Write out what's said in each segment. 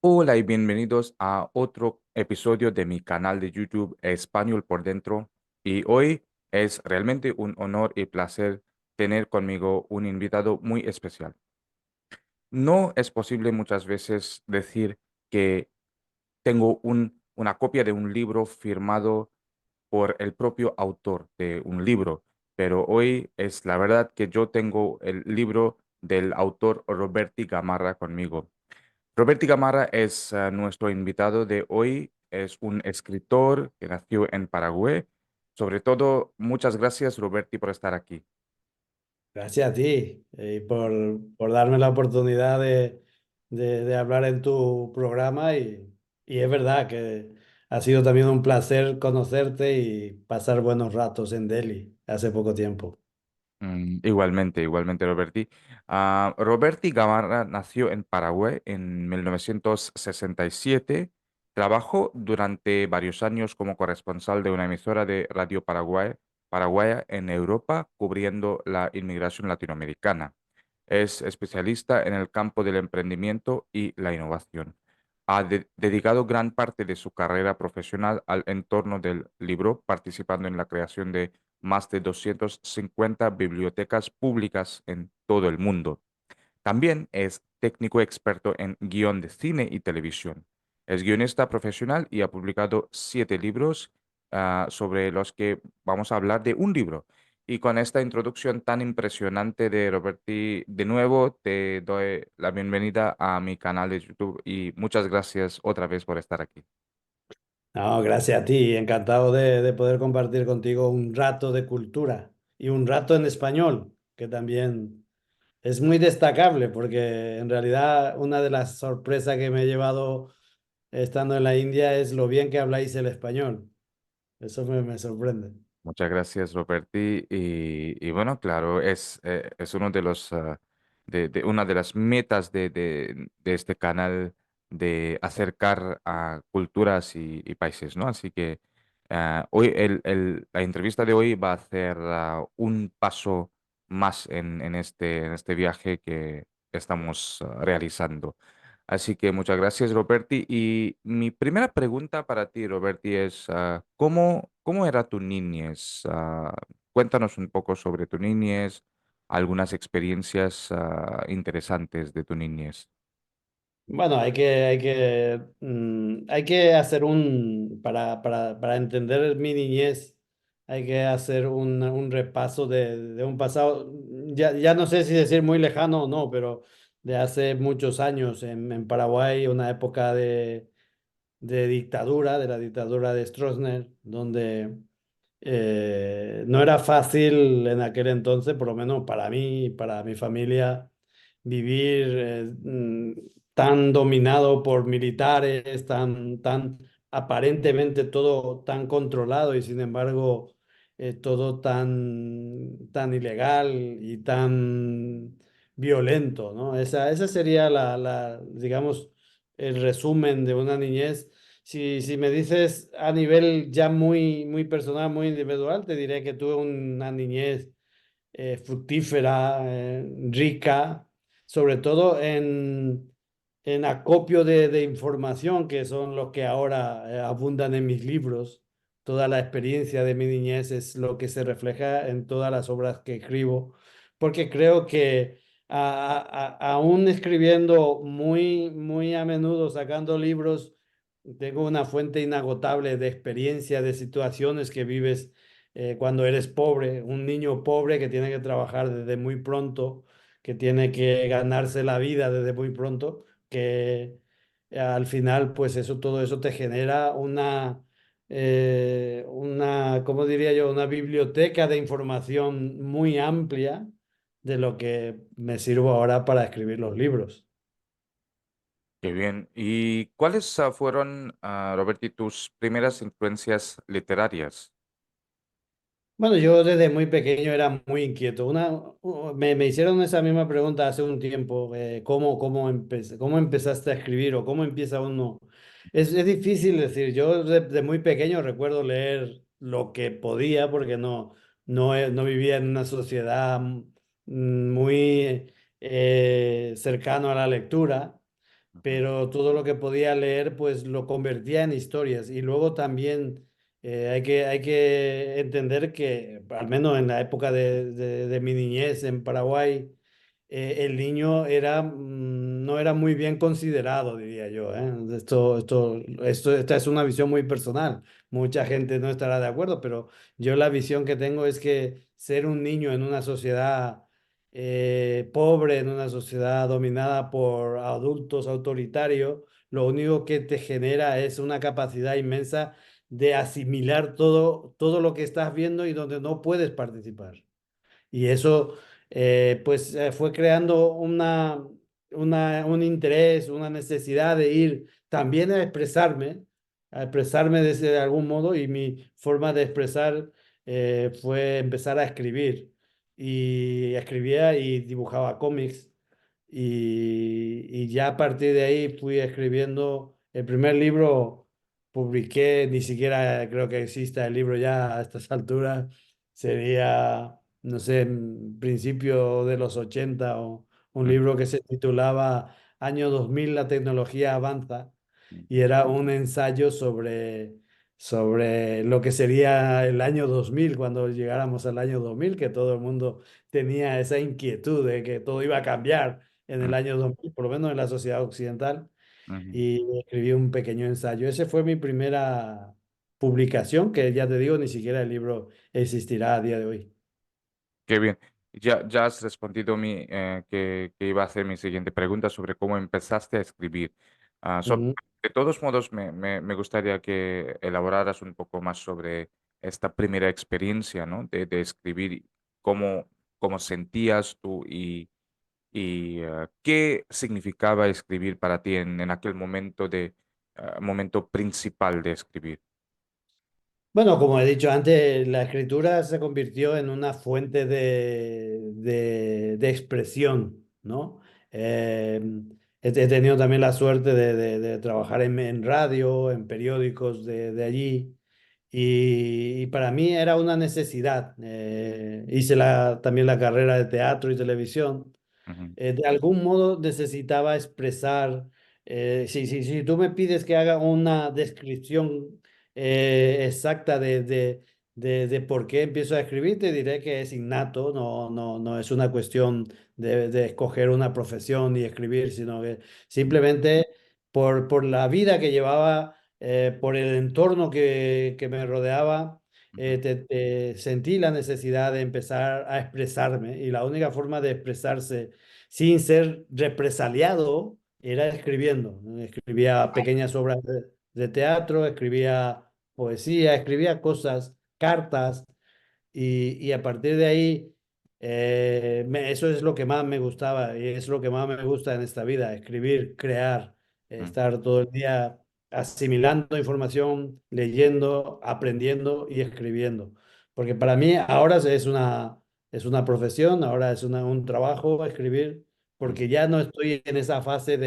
Hola y bienvenidos a otro episodio de mi canal de YouTube Español por Dentro. Y hoy es realmente un honor y placer tener conmigo un invitado muy especial. No es posible muchas veces decir que tengo una copia de un libro firmado por el propio autor de un libro, pero hoy es la verdad que yo tengo el libro del autor Roberti Gamarra conmigo. Roberti Gamarra es nuestro invitado de hoy. Es un escritor que nació en Paraguay. Sobre todo, muchas gracias, Roberti, por estar aquí. Gracias a ti por darme la oportunidad de hablar en tu programa y es verdad que ha sido también un placer conocerte y pasar buenos ratos en Delhi hace poco tiempo. Igualmente, Roberti. Roberti Gamarra nació en Paraguay en 1967. Trabajó durante varios años como corresponsal de una emisora de radio paraguaya en Europa, cubriendo la inmigración latinoamericana. Es especialista en el campo del emprendimiento y la innovación. Ha dedicado gran parte de su carrera profesional al entorno del libro, participando en la creación de más de 250 bibliotecas públicas en todo el mundo. También es técnico experto en guión de cine y televisión. Es guionista profesional y ha publicado 7 libros, sobre los que vamos a hablar de un libro. Y con esta introducción tan impresionante de Roberti, de nuevo te doy la bienvenida a mi canal de YouTube y muchas gracias otra vez por estar aquí. No, gracias a ti, encantado de poder compartir contigo un rato de cultura y un rato en español, que también es muy destacable porque en realidad una de las sorpresas que me he llevado estando en la India es lo bien que habláis el español. Eso me sorprende. Muchas gracias, Roberti. Y bueno, claro, es uno de de una de las metas de este canal de acercar a culturas y países, ¿no? Así que hoy la entrevista de hoy va a ser un paso más en este viaje que estamos realizando. Así que muchas gracias, Roberti. Y mi primera pregunta para ti, Roberti, es ¿cómo era tu niñez? Cuéntanos un poco sobre tu niñez, algunas experiencias interesantes de tu niñez. Bueno, hay que hacer para entender mi niñez, hay que hacer un repaso de un pasado, ya no sé si decir muy lejano o no, pero de hace muchos años en Paraguay, una época de dictadura, de la dictadura de Stroessner, donde no era fácil en aquel entonces, por lo menos para mí y para mi familia, vivir tan dominado por militares, tan aparentemente todo tan controlado y sin embargo todo tan ilegal y tan violento, ¿no? Esa sería digamos, el resumen de una niñez. Si me dices a nivel ya muy personal, muy individual, te diré que tuve una niñez fructífera, rica, sobre todo en acopio de información, que son los que ahora abundan en mis libros. Toda la experiencia de mi niñez es lo que se refleja en todas las obras que escribo, porque creo que aún escribiendo muy a menudo, sacando libros, tengo una fuente inagotable de experiencia, de situaciones que vives cuando eres pobre, un niño pobre que tiene que trabajar desde muy pronto, que tiene que ganarse la vida desde muy pronto, que al final, pues eso, todo eso te genera ¿cómo diría yo? Una biblioteca de información muy amplia de lo que me sirvo ahora para escribir los libros. Qué bien. ¿Y cuáles fueron, Roberti, tus primeras influencias literarias? Bueno, yo desde muy pequeño era muy inquieto. Me hicieron esa misma pregunta hace un tiempo, cómo empezaste a escribir o cómo empieza uno? Es difícil decir, yo de muy pequeño recuerdo leer lo que podía porque no vivía en una sociedad muy cercano a la lectura. pero todo lo que podía leer pues lo convertía en historias. Y luego también hay que entender que, al menos en la época de mi niñez en Paraguay, el niño no era muy bien considerado, diría yo, ¿eh? Esta es una visión muy personal. Mucha gente no estará de acuerdo, pero yo la visión que tengo es que ser un niño en una sociedad pobre, en una sociedad dominada por adultos autoritarios, lo único que te genera es una capacidad inmensa de asimilar todo lo que estás viendo y donde no puedes participar. Y eso fue creando un interés, una necesidad de ir también a expresarme de algún modo y mi forma de expresar fue empezar a escribir. Y escribía y dibujaba cómics y ya a partir de ahí fui escribiendo. El primer libro publiqué, ni siquiera creo que exista el libro ya a estas alturas, sería no sé, en principio de los 80 o un Mm, libro que se titulaba Año 2000, la tecnología avanza mm, y era un ensayo sobre lo que sería el año 2000 cuando llegáramos al año 2000 que todo el mundo tenía esa inquietud de que todo iba a cambiar en el mm, año 2000 por lo menos en la sociedad occidental, mm. y escribí un pequeño ensayo. Ese fue mi primera publicación, que ya te digo, ni siquiera el libro existirá a día de hoy. Qué bien. Ya has respondido que iba a hacer mi siguiente pregunta sobre cómo empezaste a escribir. Ujú. De todos modos, me gustaría que elaboraras un poco más sobre esta primera experiencia, ¿no? De escribir, cómo, cómo sentías tú y qué significaba escribir para ti en aquel momento momento principal de escribir. Bueno, como he dicho antes, la escritura se convirtió en una fuente de expresión, ¿no? Eh, he tenido también la suerte de trabajar en radio, en periódicos de allí, y para mí era una necesidad. Hice también la carrera de teatro y televisión. Ujú, De algún modo necesitaba expresar, si tú me pides que haga una descripción exacta de por qué empiezo a escribir, te diré que es innato, no es una cuestión de escoger una profesión y escribir, sino que simplemente por la vida que llevaba, por el entorno que me rodeaba. ujú, Sentí la necesidad de empezar a expresarme y la única forma de expresarse sin ser represaliado, era escribiendo. Escribía pequeñas obras de teatro, escribía poesía, escribía cosas, cartas, y a partir de ahí, eso es lo que más me gustaba y es lo que más me gusta en esta vida, escribir, crear, ujú, estar todo el día asimilando información, leyendo, aprendiendo y escribiendo. Porque para mí ahora es una profesión, ahora es un trabajo escribir, ujú, porque ya no estoy en esa fase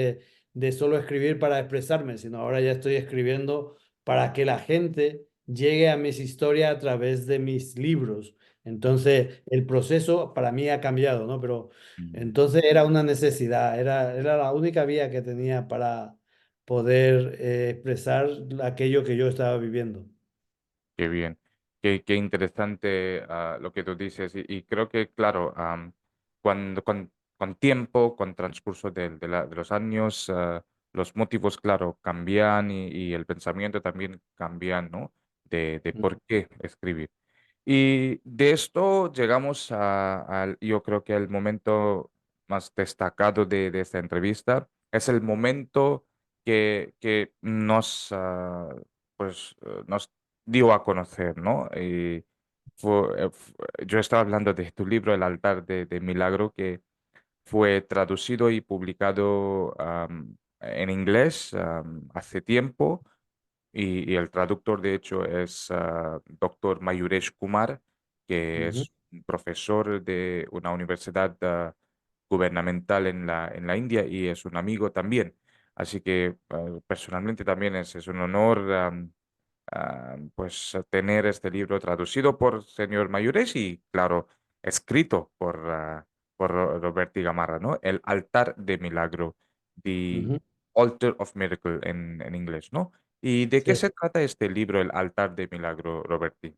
de solo escribir para expresarme, sino ahora ya estoy escribiendo para que la gente llegue a mis historias a través de mis libros. Entonces, el proceso para mí ha cambiado, ¿no? Pero ujú. entonces era una necesidad, era la única vía que tenía para poder expresar aquello que yo estaba viviendo. Qué bien, qué interesante lo que tú dices y creo que, claro, cuando, con tiempo, con transcurso de los años, los motivos, claro, cambian y el pensamiento también cambian, ¿no? De por qué escribir. Y de esto llegamos yo creo que el momento más destacado de esta entrevista es el momento que nos dio a conocer, ¿no? Y yo estaba hablando de tu libro, El altar de Milagro, que fue traducido y publicado en inglés hace tiempo y el traductor, de hecho, es doctor Mayuresh Kumar, que Ujú, es un profesor de una universidad gubernamental en en la India y es un amigo también. Así que personalmente también es un honor pues tener este libro traducido por señor Mayuresh y, claro, escrito por Roberti Gamarra, ¿no? El altar de Milagro. ujú. Altar of Miracle en inglés, ¿no? ¿Y de qué Sí. se trata este libro, El altar de milagro, Roberti?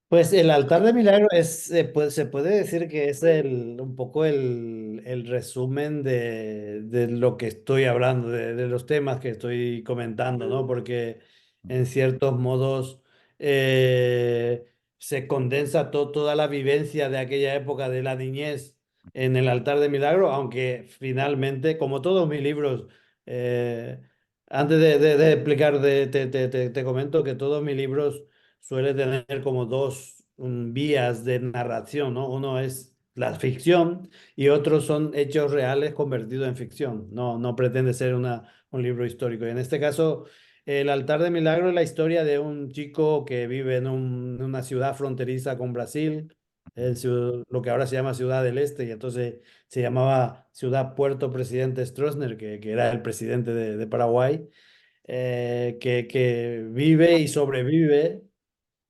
Pues el altar de milagro se puede decir que es un poco el resumen de lo que estoy hablando, de los temas que estoy comentando, ¿no? Porque en ciertos modos eh, se condensa toda la vivencia de aquella época de la niñez en el altar de milagro, aunque finalmente, como todos mis libros, eh, antes de explicar, te comento que todos mis libros suele tener como dos vías de narración, ¿no? Uno es la ficción y otros son hechos reales convertidos en ficción. No pretende ser un libro histórico. Y en este caso, El altar de milagro es la historia de un chico que vive en una ciudad fronteriza con Brasil, lo que ahora se llama Ciudad del Este, y entonces se llamaba Ciudad Puerto Presidente Stroessner, que era el presidente de Paraguay, que vive y sobrevive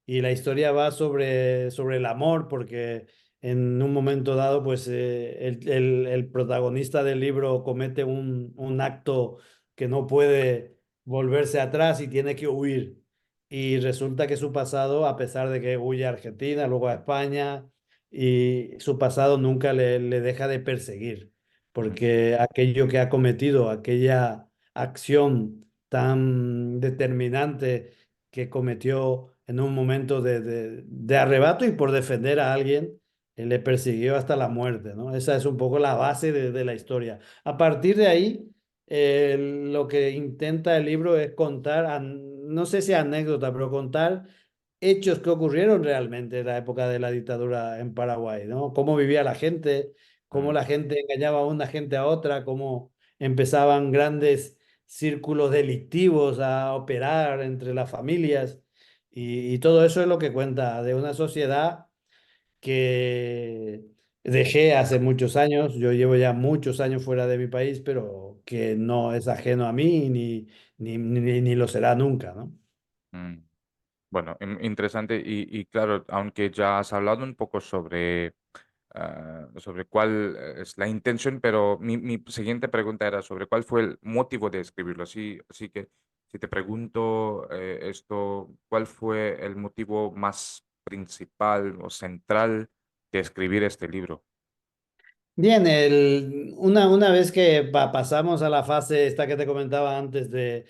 y la historia va sobre el amor, porque en un momento dado, pues el protagonista del libro comete un acto que no puede volverse atrás y tiene que huir. Y resulta que su pasado, a pesar de que huye a Argentina, luego a España, y su pasado nunca le deja de perseguir, porque aquello que ha cometido, aquella acción tan determinante que cometió en un momento de arrebato y por defender a alguien, le persiguió hasta la muerte, ¿no? Esa es un poco la base de la historia. A partir de ahí, lo que intenta el libro es contar, no sé si anécdota, pero contar hechos que ocurrieron realmente en la época de la dictadura en Paraguay, ¿no? Cómo vivía la gente, cómo Mm, la gente engañaba a una gente a otra, cómo empezaban grandes círculos delictivos a operar entre las familias. Y todo eso es lo que cuenta de una sociedad que dejé hace muchos años. Yo llevo ya muchos años fuera de mi país, pero que no es ajeno a mí ni lo será nunca, ¿no? mm. Bueno, interesante y claro, aunque ya has hablado un poco sobre, sobre cuál es la intención, pero mi siguiente pregunta era sobre cuál fue el motivo de escribirlo. Así que si te pregunto esto, ¿cuál fue el motivo más principal o central de escribir este libro? Bien, una vez que pasamos a la fase esta que te comentaba antes de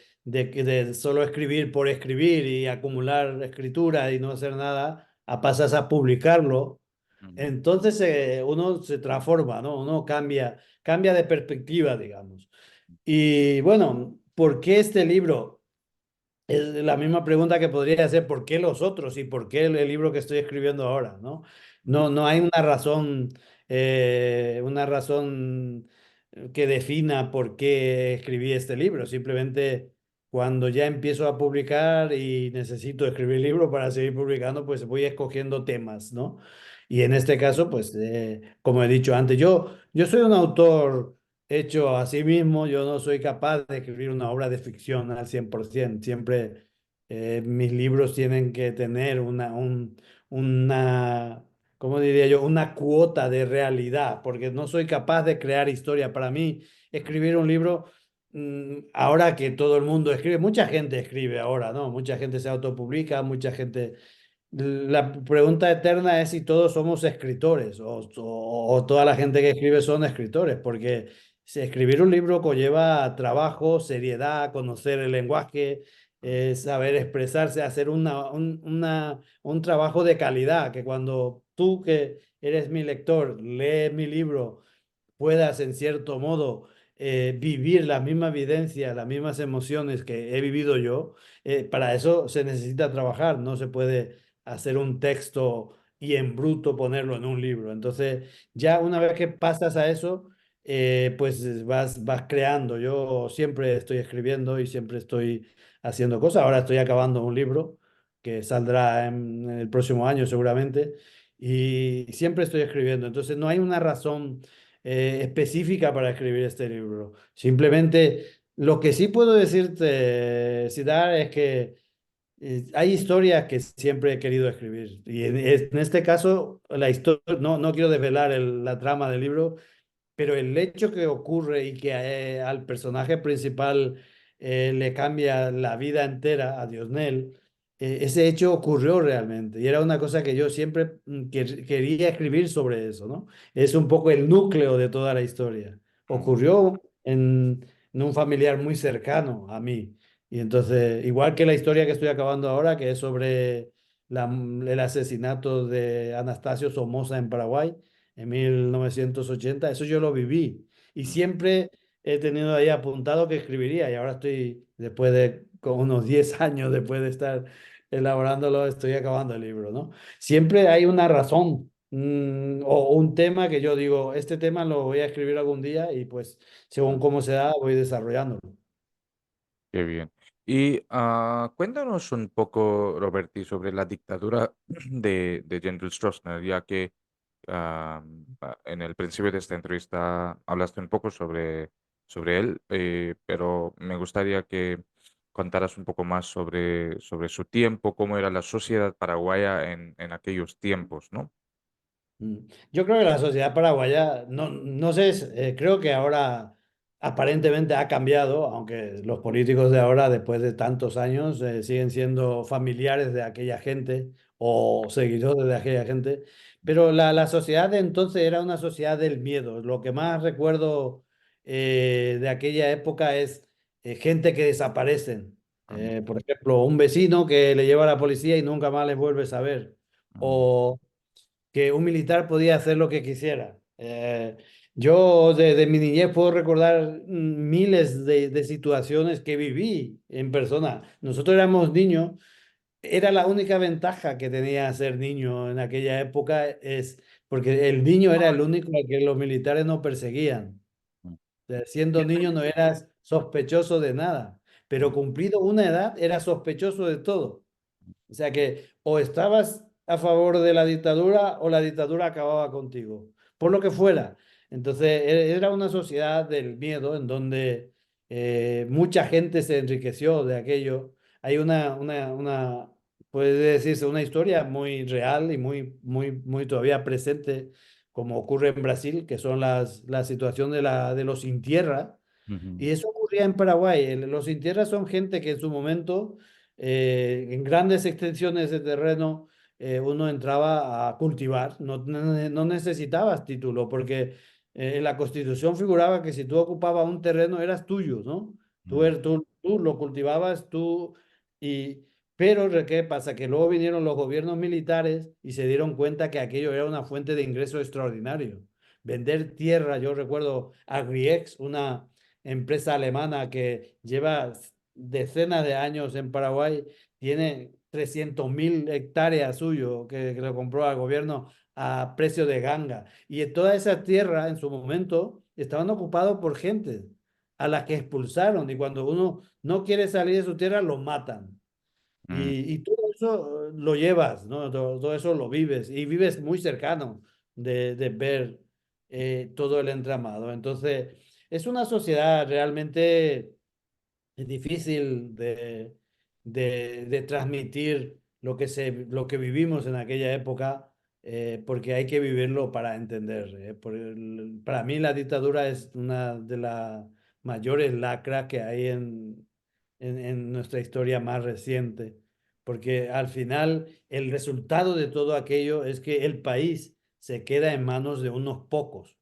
solo escribir por escribir y acumular escritura y no hacer nada, pasas a publicarlo, Mm, entonces uno se transforma, ¿no? Uno cambia de perspectiva, digamos. Y bueno, ¿por qué este libro? Es la misma pregunta que podría hacer, ¿por qué los otros y por qué el libro que estoy escribiendo ahora? ¿No? No hay una razón que defina por qué escribí este libro. Simplemente cuando ya empiezo a publicar y necesito escribir libro para seguir publicando, pues voy escogiendo temas, ¿no? Y en este caso, pues, como he dicho antes, yo soy un autor hecho a sí mismo, yo no soy capaz de escribir una obra de ficción al 100%. Siempre mis libros tienen que tener una, ¿cómo diría yo? Una cuota de realidad, porque no soy capaz de crear historia. Para mí, escribir un libro, ahora que todo el mundo escribe, mucha gente escribe ahora, ¿no? Mucha gente se autopublica, mucha gente la pregunta eterna es si todos somos escritores o toda la gente que escribe son escritores, porque si escribir un libro conlleva trabajo, seriedad, conocer el lenguaje, saber expresarse, hacer un trabajo de calidad, que cuando tú que eres mi lector, lees mi libro, puedas en cierto modo vivir la misma vivencia, las mismas emociones que he vivido yo, para eso se necesita trabajar, no se puede hacer un texto y en bruto ponerlo en un libro. Entonces, ya una vez que pasas a eso, pues vas creando. Yo siempre estoy escribiendo y siempre estoy haciendo cosas. Ahora estoy acabando un libro que saldrá en el próximo año seguramente y siempre estoy escribiendo. Entonces, no hay una razón específica para escribir este libro. Simplemente lo que sí puedo decirte, Sidar, es que hay historias que siempre he querido escribir. Y en este caso, la historia, no quiero desvelar la trama del libro, pero el hecho que ocurre y que al personaje principal le cambia la vida entera a Diosnel, ese hecho ocurrió realmente y era una cosa que yo siempre quería escribir sobre eso, ¿no? Es un poco el núcleo de toda la historia. mm, Ocurrió en un familiar muy cercano a mí. Y entonces, igual que la historia que estoy acabando ahora, que es sobre el asesinato de Anastasio Somoza en Paraguay en 1980, eso yo lo viví. Y mm. siempre he tenido ahí apuntado que escribiría. Y ahora estoy, después de con unos 10 años, después de estar elaborándolo, estoy acabando el libro, ¿no? Siempre hay una razón. O un tema que yo digo, este tema lo voy a escribir algún día y pues según cómo se da voy desarrollándolo. Qué bien. Y cuéntanos un poco, Roberti, sobre la dictadura de General Stroessner, ya que en el principio de esta entrevista hablaste un poco sobre él, pero me gustaría que contaras un poco más sobre su tiempo, cómo era la sociedad paraguaya en aquellos tiempos, ¿no? Mm. Yo creo que la sociedad paraguaya, no sé, creo que ahora aparentemente ha cambiado, aunque los políticos de ahora, después de tantos años, siguen siendo familiares de aquella gente o seguidores de aquella gente, pero la sociedad de entonces era una sociedad del miedo. Lo que más recuerdo de aquella época es gente que desaparecen. Mm, Por ejemplo, un vecino que le lleva a la policía y nunca más le vuelves a ver. mm, O que un militar podía hacer lo que quisiera. Yo de mi niñez puedo recordar miles de situaciones que viví en persona. Nosotros éramos niños, era la única ventaja que tenía ser niño en aquella época, es porque el niño era el único al que los militares no perseguían. mm, Sea, siendo niño no eras sospechoso de nada, mm, pero cumplido una edad eras sospechoso de todo. O sea que o estabas a favor de la dictadura o la dictadura acababa contigo, por lo que fuera. Entonces era una sociedad del miedo en donde mucha gente se enriqueció de aquello. Hay puede decirse, una historia muy real y muy todavía presente, como ocurre en Brasil, que son la situación de los sin tierra, mm, y eso ocurría en Paraguay. Los sin tierra son gente que en su momento, en grandes extensiones de terreno, uno entraba a cultivar. No necesitabas título, porque en la Constitución figuraba que si tú ocupabas un terreno eras tuyo, ¿no? mm, Tú lo cultivabas, y... Pero, ¿qué pasa? Que luego vinieron los gobiernos militares y se dieron cuenta que aquello era una fuente de ingreso extraordinario. Vender tierra, yo recuerdo Agriex, una empresa alemana que lleva decenas de años en Paraguay, tiene 300.000 hectáreas suyo que lo compró al gobierno a precio de ganga. Y en toda esa tierra en su momento estaban ocupados por gente a las que expulsaron y cuando uno no quiere salir de su tierra lo matan. mm, Y todo eso lo llevas, ¿no? Todo eso lo vives y vives muy cercano de ver todo el entramado. Entonces, es una sociedad realmente difícil de transmitir lo que vivimos en aquella época, porque hay que vivirlo para entender. Para mí la dictadura es una de las mayores lacras que hay en nuestra historia más reciente, porque al final el resultado de todo aquello es que el país se queda en manos de mm, unos pocos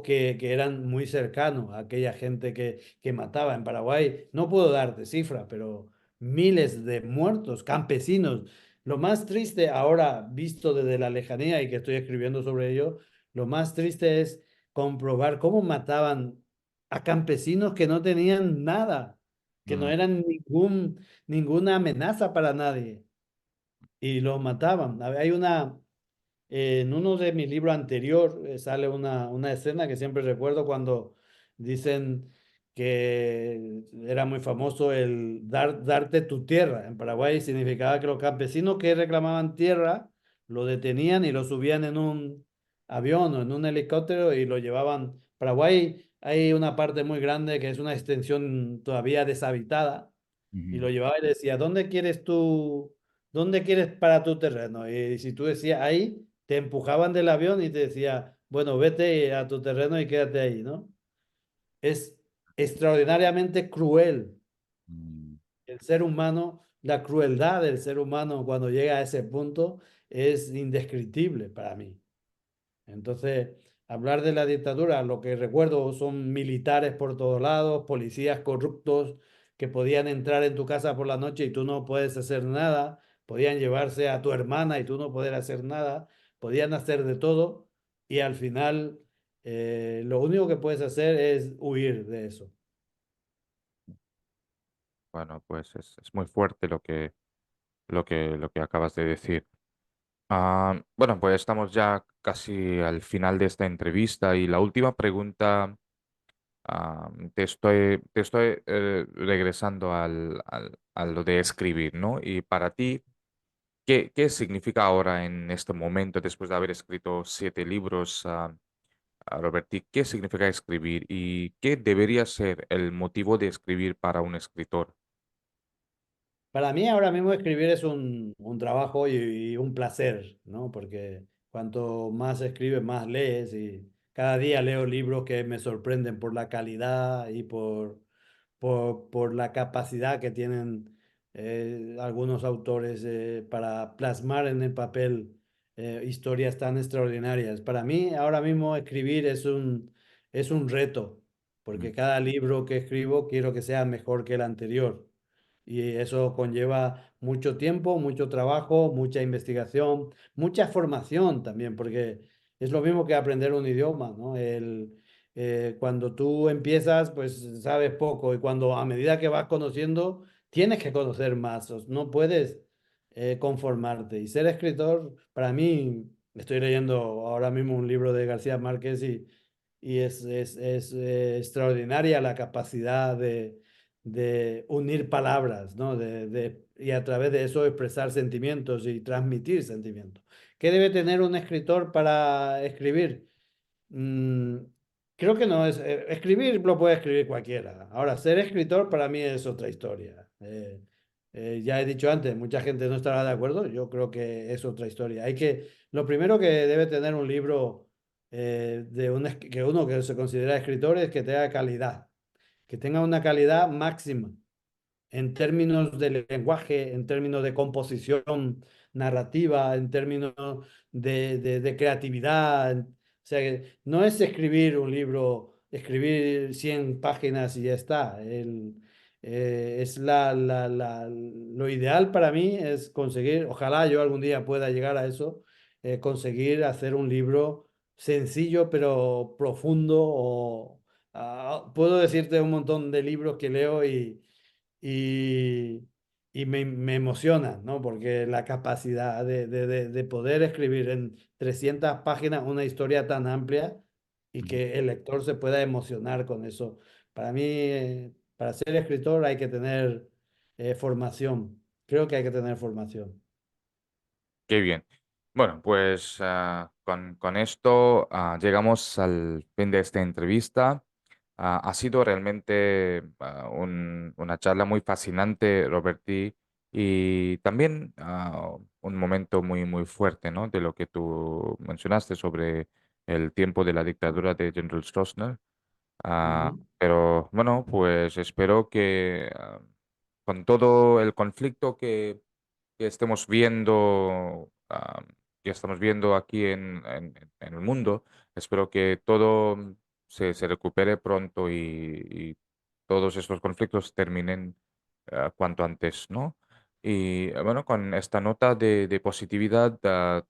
que eran muy cercanos a aquella gente que mataba en Paraguay. No puedo darte cifras, pero miles de muertos, campesinos. Lo más triste ahora, visto desde la lejanía y que estoy escribiendo sobre ello, lo más triste es comprobar cómo mataban a campesinos que no tenían nada, que no mm, eran ninguna amenaza para nadie, y los mataban. Hay en uno de mis libros anterior sale una escena que siempre recuerdo cuando dicen que era muy famoso el darte tu tierra. En Paraguay significaba que los campesinos que reclamaban tierra lo detenían y lo subían en un avión o en un helicóptero y lo llevaban. Paraguay hay una parte muy grande que es una extensión todavía deshabitada y mm, lo llevaba y le decía, ¿dónde quieres tú? ¿Dónde quieres para tu terreno? Y si tú decías ahí, te empujaban del avión y te decía, bueno, vete a tu terreno y quédate ahí, ¿no? Es extraordinariamente cruel Mm, el ser humano, la crueldad del ser humano cuando llega a ese punto es indescriptible para mí. Entonces, hablar de la dictadura, lo que recuerdo son militares por todos lados, policías corruptos que podían entrar en tu casa por la noche y tú no puedes hacer nada, podían llevarse a tu hermana y tú no poder hacer nada, podían hacer de todo y al final lo único que puedes hacer es huir de eso. bueno, pues es muy fuerte lo que acabas de decir. Bueno, pues estamos ya casi al final de esta entrevista y la última pregunta, te estoy regresando a lo de escribir, ¿no? Y para ti, ¿qué significa ahora en este momento, después de haber escrito 7 libros, Roberti, qué significa escribir y qué debería ser el motivo de escribir para un escritor? Para mí ahora mismo escribir es un trabajo y un placer, ¿no? Porque cuanto más escribes, más lees y cada día leo libros que me sorprenden por la calidad y por la capacidad que tienen algunos autores para plasmar en el papel historias tan extraordinarias. Para mí ahora mismo escribir es un reto, Mm, porque cada libro que escribo quiero que sea mejor que el anterior. Y eso conlleva mucho tiempo, mucho trabajo, mucha investigación, mucha formación también, porque es lo mismo que aprender un idioma, ¿no? Cuando tú empiezas, pues sabes poco y cuando a medida que vas conociendo, tienes que conocer más, no puedes conformarte. Y ser escritor, para mí, estoy leyendo ahora mismo un libro de García Márquez y es extraordinaria la capacidad de unir palabras, ¿no? Y a través de eso expresar sentimientos y transmitir sentimientos. ¿Qué debe tener un escritor para escribir? Mm, creo que no es. Escribir lo puede escribir cualquiera. Ahora, ser escritor para mí es otra historia. Ya he dicho antes, mucha gente no estará de acuerdo. Yo creo que es otra historia. Lo primero que debe tener un libro que uno que se considera escritor es que tenga calidad, que tenga una calidad máxima en términos de lenguaje, en términos de composición narrativa, en términos de creatividad. O sea, que no es escribir un libro, escribir 100 páginas y ya está. Es lo ideal para mí es conseguir, ojalá yo algún día pueda llegar a eso, conseguir hacer un libro sencillo pero profundo. Puedo decirte un montón de libros que leo y, y me emociona, ¿no? Porque la capacidad de poder escribir en 300 páginas una historia tan amplia y mm. que el lector se pueda emocionar con eso. Para mí, para ser escritor hay que tener formación. Creo que hay que tener formación. Qué bien. Bueno, pues con esto llegamos al fin de esta entrevista. Ha sido realmente una charla muy fascinante, Roberti, y también un momento muy, muy fuerte, ¿no? De lo que tú mencionaste sobre el tiempo de la dictadura de General Stroessner. Ujú. Pero bueno, pues espero que con todo el conflicto que estemos viendo, que estamos viendo aquí en el mundo, espero que todo se recupere pronto y todos estos conflictos terminen cuanto antes, ¿no? Y bueno, con esta nota de positividad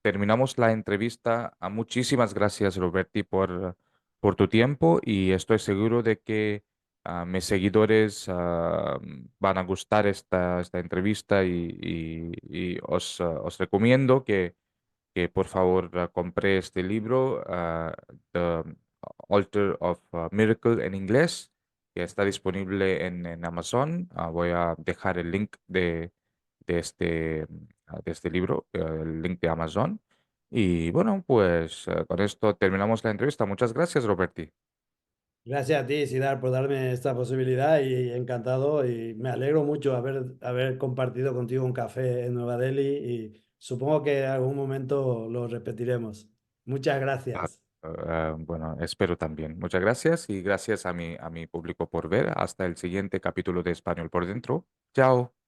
terminamos la entrevista. Muchísimas gracias, Roberti, por tu tiempo y estoy seguro de que mis seguidores van a gustar esta entrevista y os recomiendo que por favor compré este libro, The Altar of Miracle en inglés, que está disponible en Amazon. Voy a dejar el link de este libro, el link de Amazon. Y bueno, pues con esto terminamos la entrevista. Muchas gracias, Roberti. Gracias a ti, Sidar, por darme esta posibilidad y encantado y me alegro mucho haber compartido contigo un café en Nueva Delhi y supongo que en algún momento lo repetiremos. Muchas Ah, gracias. Bueno, espero también. Muchas gracias y gracias a mi público por ver. Hasta el siguiente capítulo de Español por Dentro. Chao.